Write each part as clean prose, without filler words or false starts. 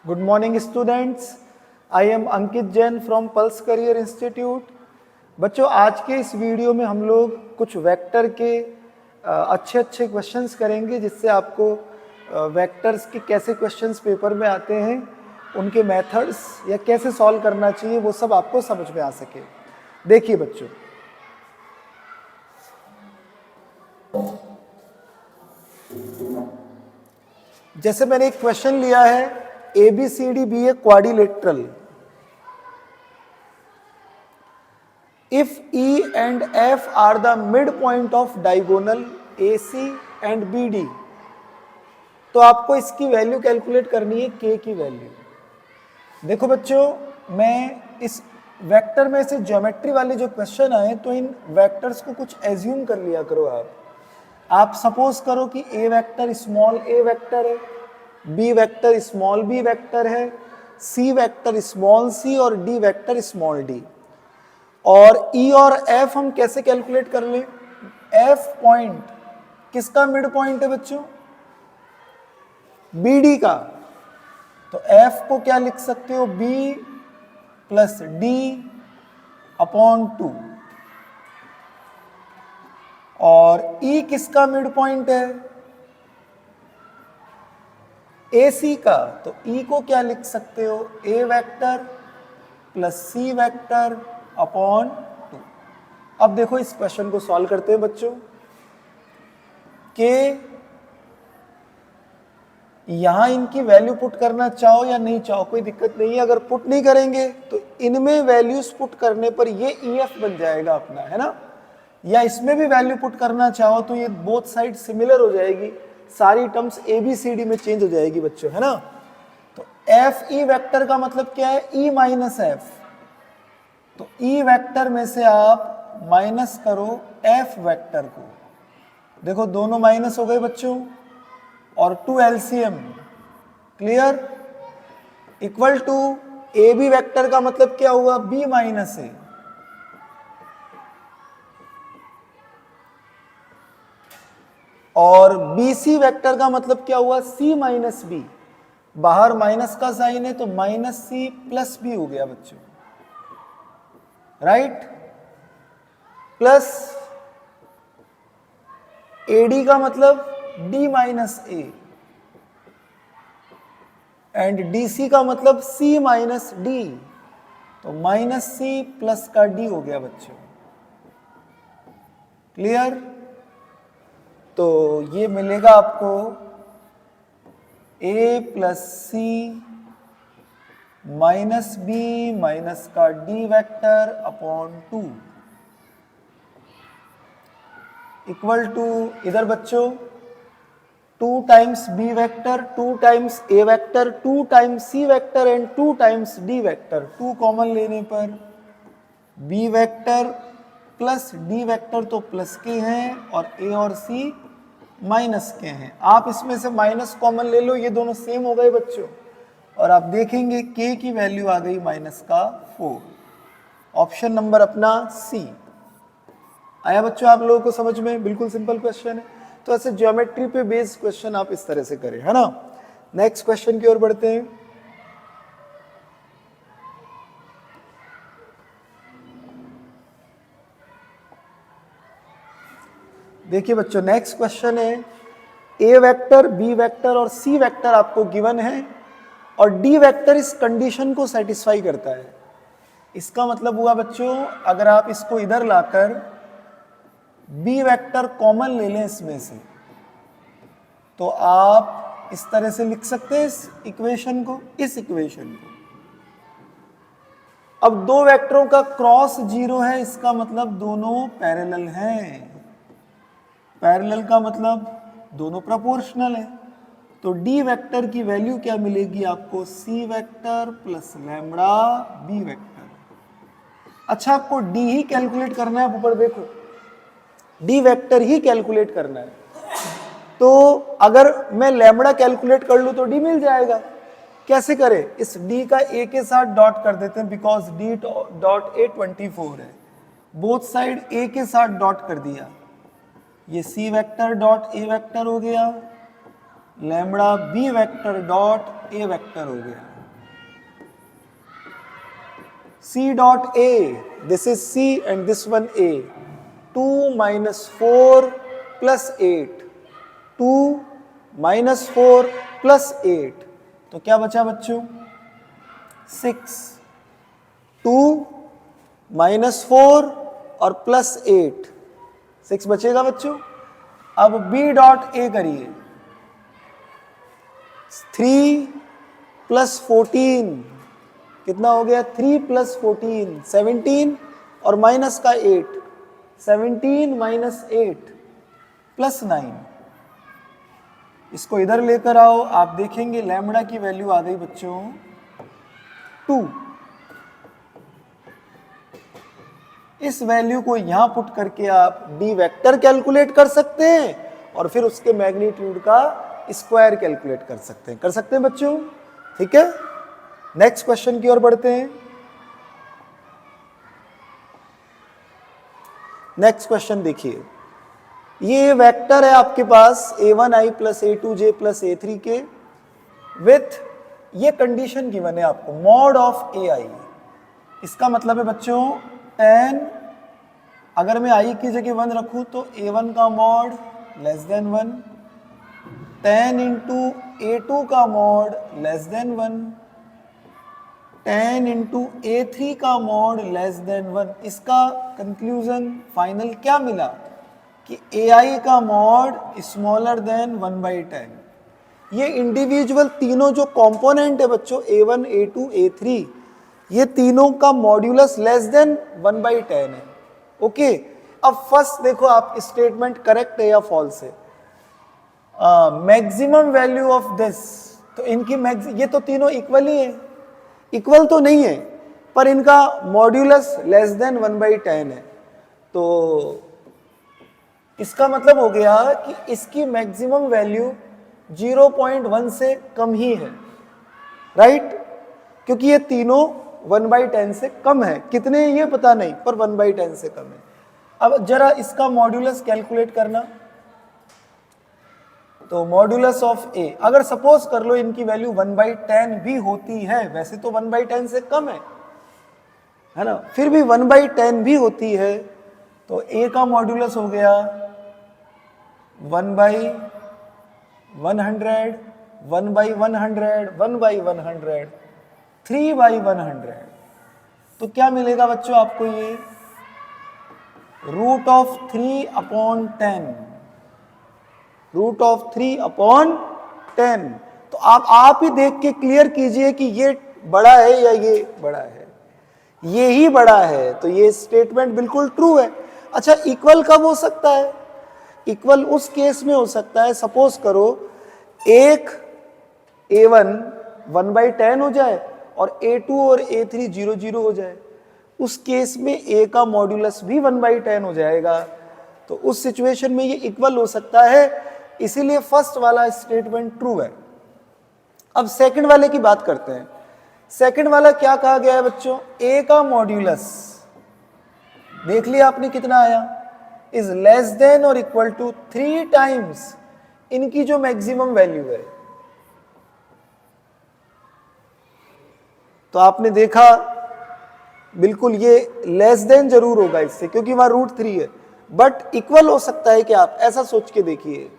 Good morning students. I am Ankit Jain from Pulse Career Institute. बच्चों आज के इस वीडियो में हम लोग कुछ वेक्टर के अच्छे क्वेश्चंस करेंगे जिससे आपको वेक्टर्स के कैसे क्वेश्चंस पेपर में आते हैं, उनके मेथड्स या कैसे सॉल्व करना चाहिए वो सब आपको समझ में आ सके। देखिए बच्चों, जैसे मैंने एक क्वेश्चन लिया है ABCD be a quadrilateral if E and F are the midpoint of diagonal AC and BD, तो आपको इसकी वैल्यू कैलकुलेट करनी है K की वैल्यू। देखो बच्चों, मैं इस वेक्टर में से ज्योमेट्री वाले जो क्वेश्चन आए तो इन वेक्टर्स को कुछ एज्यूम कर लिया करो। आप सपोज करो कि A vector small a vector है, B vector small b vector है, C वेक्टर स्मॉल c और D वेक्टर स्मॉल d। और E और F हम कैसे कैलकुलेट कर लें? F पॉइंट किसका मिड पॉइंट है बच्चों? BD का। तो F को क्या लिख सकते हो? B plus D upon 2। और E किसका मिड पॉइंट है? AC का। तो E को क्या लिख सकते हो? A vector plus C vector upon 2। अब देखो इस क्वेश्चन को सॉल्व करते हैं बच्चों। कि यहां इनकी वैल्यू पुट करना चाहो या नहीं चाहो कोई दिक्कत नहीं है। अगर पुट नहीं करेंगे तो इनमें वैल्यूज पुट करने पर ये EF बन जाएगा अपना, है ना। या इसमें भी वैल्यू पुट करना चाहो तो ये बोथ साइड सिमिलर हो जाएगी, सारी टर्म्स ABCD में चेंज हो जाएगी बच्चों, है ना। तो FE वेक्टर का मतलब क्या है? E minus F। तो E वेक्टर में से आप माइनस करो F वेक्टर को। देखो दोनों माइनस हो गए बच्चों, और 2 LCM clear equal to AB vector का मतलब क्या हुआ? B minus A। और BC वेक्टर का मतलब क्या हुआ? C minus B। बाहर माइनस का साइन है तो माइनस C प्लस B हो गया बच्चों, राइट। प्लस AD का मतलब D minus A and DC का मतलब C माइनस D। तो माइनस C प्लस का D हो गया बच्चों, क्लियर। तो ये मिलेगा आपको A plus C minus B minus का D vector upon 2 equal to, इधर बच्चों 2 times B vector, 2 times A vector, 2 times C vector and 2 times D vector. 2 common लेने पर B vector plus D vector तो प्लस के हैं और A और C माइनस के हैं। आप इसमें से माइनस कॉमन ले लो, ये दोनों सेम हो गए बच्चों। और आप देखेंगे K की वैल्यू आ गई माइनस का 4। ऑप्शन नंबर अपना C आया बच्चों आप लोगों को समझ में? बिल्कुल सिंपल क्वेश्चन है। तो ऐसे ज्योमेट्री पे बेस्ड क्वेश्चन आप इस तरह से करें, है ना। नेक्स्ट क्वेश्चन की ओर बढ़ते हैं। देखिए बच्चों, नेक्स्ट क्वेश्चन है A वेक्टर, B वेक्टर और C वेक्टर आपको गिवन है और D वेक्टर इस कंडीशन को सेटिस्फाई करता है। इसका मतलब हुआ बच्चों, अगर आप इसको इधर लाकर B वेक्टर कॉमन ले लें इसमें से, तो आप इस तरह से लिख सकते हैं इस इक्वेशन को, इस इक्वेशन को। अब दो वेक्टरों का क्रॉस 0 है, इसका मतलब दोनों पैरेलल हैं। पैरेलल का मतलब दोनों प्रोपोर्शनल है। तो D वेक्टर की वैल्यू क्या मिलेगी आपको? C vector plus lambda B vector. अच्छा, आपको D ही कैलकुलेट करना है, ऊपर देखो D वेक्टर ही कैलकुलेट करना है। तो अगर मैं लैम्बडा कैलकुलेट कर लूं तो D मिल जाएगा। कैसे करें? इस D का A के साथ डॉट कर देते हैं, बिकॉज D डॉट A 24 है। बोथ साइड A के साथ डॉट कर दिया। ये C vector dot A vector हो गया, lambda B vector dot A vector हो गया। C dot A, this is C and this one A. 2 minus 4 plus 8. 2 minus 4 plus 8. तो क्या बचा बच्चों? 6. 2 minus 4 और प्लस 8. 6 बचेगा बच्चों. अब B डॉट A करिए. 3 प्लस 14 कितना हो गया? 3 प्लस 14 17 और माइनस का 8. 17 माइनस 8 प्लस 9. इसको इधर लेकर आओ, आप देखेंगे लैम्बडा की वैल्यू आ गई बच्चों 2. इस वैल्यू को यहां पुट करके आप डी वेक्टर कैलकुलेट कर सकते हैं और फिर उसके मैग्नीट्यूड का स्क्वायर कैलकुलेट कर सकते हैं बच्चों. ठीक है, नेक्स्ट क्वेश्चन की ओर बढ़ते हैं. नेक्स्ट क्वेश्चन देखिए, ये वेक्टर है आपके पास a1i plus a2j plus a3 के विथ ये कंडीशन गिवन है आपको मॉड ऑफ ai. इसका मतलब है बच्चों tan, अगर मैं i की जगह 1 रखूं तो a1 का mod less than 1, tan into a2 का mod less than 1, tan into a3 का मॉड लेस देन 1. इसका कंक्लूजन फाइनल क्या मिला कि ai का मॉड स्मॉलर देन 1/10. ये इंडिविजुअल तीनों जो कंपोनेंट है बच्चों a1, a2, a3, ये तीनों का मॉड्यूलस लेस देन 1/10 है. ओके, अब फर्स्ट देखो आप स्टेटमेंट करेक्ट है या फॉल्स है. मैक्सिमम वैल्यू ऑफ दिस, तो इनकी ये तो तीनों इक्वल ही है. इक्वल तो नहीं है पर इनका मॉड्यूलस लेस देन 1/10 है. तो इसका मतलब हो गया कि इसकी मैक्सिमम वैल्यू 0.1 से कम ही है. राइट, क्योंकि ये तीनों 1/10 से कम है. कितने ये पता नहीं, पर 1/10 से कम है. अब जरा इसका मॉड्यूलस कैलकुलेट करना. तो मॉड्यूलस ऑफ ए, अगर सपोज कर लो इनकी वैल्यू 1/10 भी होती है, वैसे तो 1/10 से कम है ना, फिर भी 1/10 भी होती है, तो ए का मॉड्यूलस हो गया 1/100, 1/100, 1/100, 3/100. तो क्या मिलेगा बच्चों आपको? ये रूट ऑफ 3/10, रूट ऑफ 3/10. तो आप ही देख के क्लियर कीजिए कि ये बड़ा है या ये बड़ा है. ये ही बड़ा है, तो ये स्टेटमेंट बिल्कुल ट्रू है. अच्छा, इक्वल कब हो सकता है? इक्वल उस केस में हो सकता है, सपोज करो एक a1 1/10 हो जाए और a2 और a3 0 हो जाए. उस केस में a का मॉड्यूलस भी 1/10 हो जाएगा. तो उस सिचुएशन में ये इक्वल हो सकता है, इसीलिए फर्स्ट वाला स्टेटमेंट ट्रू है. अब सेकंड वाले की बात करते हैं. सेकंड वाला क्या कहा गया है बच्चों? a का मॉड्यूलस देख लिया आपने कितना आया, इज लेस देन और इक्वल टू 3 टाइम्स इनकी जो मैक्सिमम वैल्यू है. तो आपने देखा बिल्कुल ये लेस देन जरूर होगा इससे, क्योंकि वहां √3 है. बट इक्वल हो सकता है कि आप ऐसा सोच के देखिए,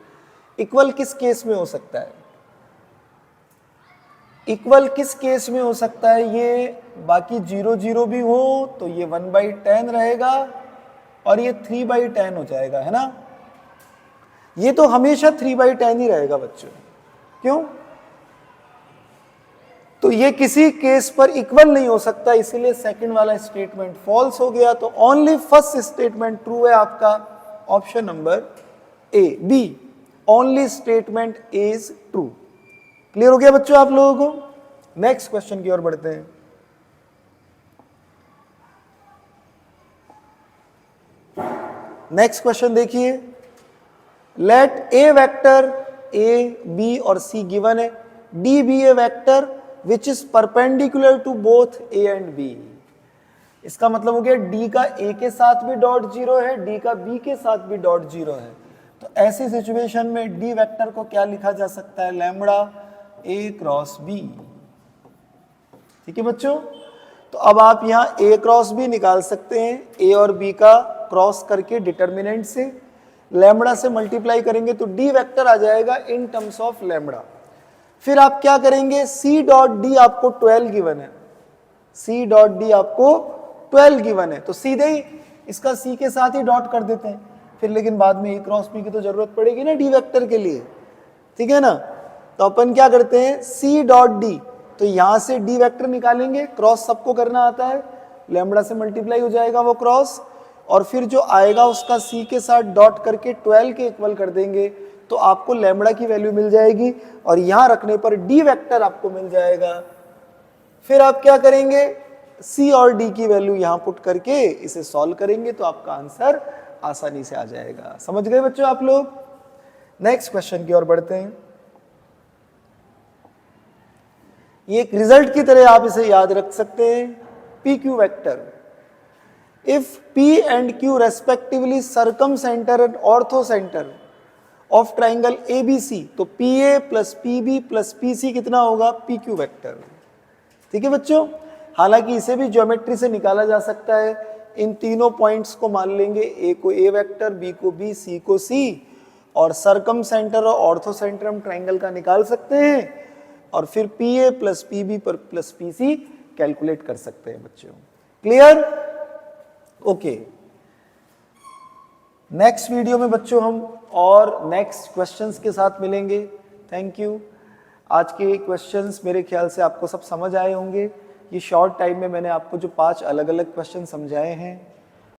इक्वल किस केस में हो सकता है? इक्वल किस केस में हो सकता है? ये बाकी 0 भी हो तो ये 1/10 रहेगा और ये 3/10 हो जाएगा, है ना. ये तो हमेशा 3/10 ही रहेगा बच्चों. क्यों? तो ये किसी केस पर इक्वल नहीं हो सकता, इसीलिए सेकंड वाला स्टेटमेंट फॉल्स हो गया. तो ओनली फर्स्ट स्टेटमेंट ट्रू है आपका, option number A, B. Only statement is true. Clear हो गया बच्चों आप लोगों को? नेक्स्ट क्वेश्चन की ओर बढ़ते हैं. नेक्स्ट क्वेश्चन देखिए, let a vector a, b और सी गिवन है, d be a vector which is perpendicular to both a and b. इसका मतलब हो गया डी का ए के साथ भी डॉट 0 है, डी का बी के साथ भी डॉट 0 है. तो ऐसी सिचुएशन में डी वेक्टर को क्या लिखा जा सकता है? लैम्बडा ए क्रॉस बी. ठीक है बच्चों, तो अब आप यहाँ ए क्रॉस बी निकाल सकते हैं, ए और बी का क्रॉस करके डिटर्मिनेंट से लैम्बडा से मल्टीप्लाई करेंगे तो डी वेक्टर आ जाएगा इन टर्म्स ऑफ लैम्बडा। फिर आप क्या करेंगे, सी डॉट डी आपको 12 गिवन है, सी डॉट डी आपको 12 गिवन है, तो सीधे ही इसका सी के साथ ही डॉट कर देते हैं फिर, लेकिन बाद में ए क्रॉस बी की तो जरूरत पड़ेगी ना डी वेक्टर के लिए, ठीक है ना। तो अपन क्या करते हैं, सी डॉट डी, तो यहां से डी वेक्टर निकालेंगे, क्रॉस सबको करना आता है, लैम्बडा से मल्टीप्लाई हो जाएगा वो क्रॉस, और फिर जो आएगा उसका सी के साथ डॉट करके 12 के इक्वल कर देंगे, तो आपको लैम्बडा की वैल्यू मिल जाएगी और यहां रखने पर डी वेक्टर आपको मिल जाएगा। फिर आप क्या करेंगे, सी और डी की वैल्यू यहां पुट करके इसे सॉल्व करेंगे तो आपका आंसर आसानी से आ जाएगा। समझ गए बच्चों आप लोग। नेक्स्ट क्वेश्चन की ओर बढ़ते हैं। ये एक रिजल्ट की तरह आप इसे याद रख सकते हैं, P Q vector. If P and Q respectively circumcenter and orthocenter of triangle ABC, तो PA plus PB plus PC कितना होगा, PQ वेक्टर। ठीक है बच्चों, हालांकि इसे भी ज्योमेट्री से निकाला जा सकता है। इन तीनों पॉइंट्स को मान लेंगे, A को A वेक्टर, B को B, C को C, और सर्कमसेंटर और ऑर्थोसेंटर हम ट्राइंगल का निकाल सकते हैं, और फिर PA प्लस PB पर प्लस PC कैलकुलेट कर सकते हैं बच्चों। क्लियर? ओके। नेक्स्ट वीडियो में बच्चों हम और नेक्स्ट क्वेश्चंस के साथ मिलेंगे। Thank you. आज के क्वेश्चंस मेरे ख्याल से आपको सब समझ आए होंगे। ये शॉर्ट टाइम में मैंने आपको जो 5 अलग अलग क्वेश्चन समझाए हैं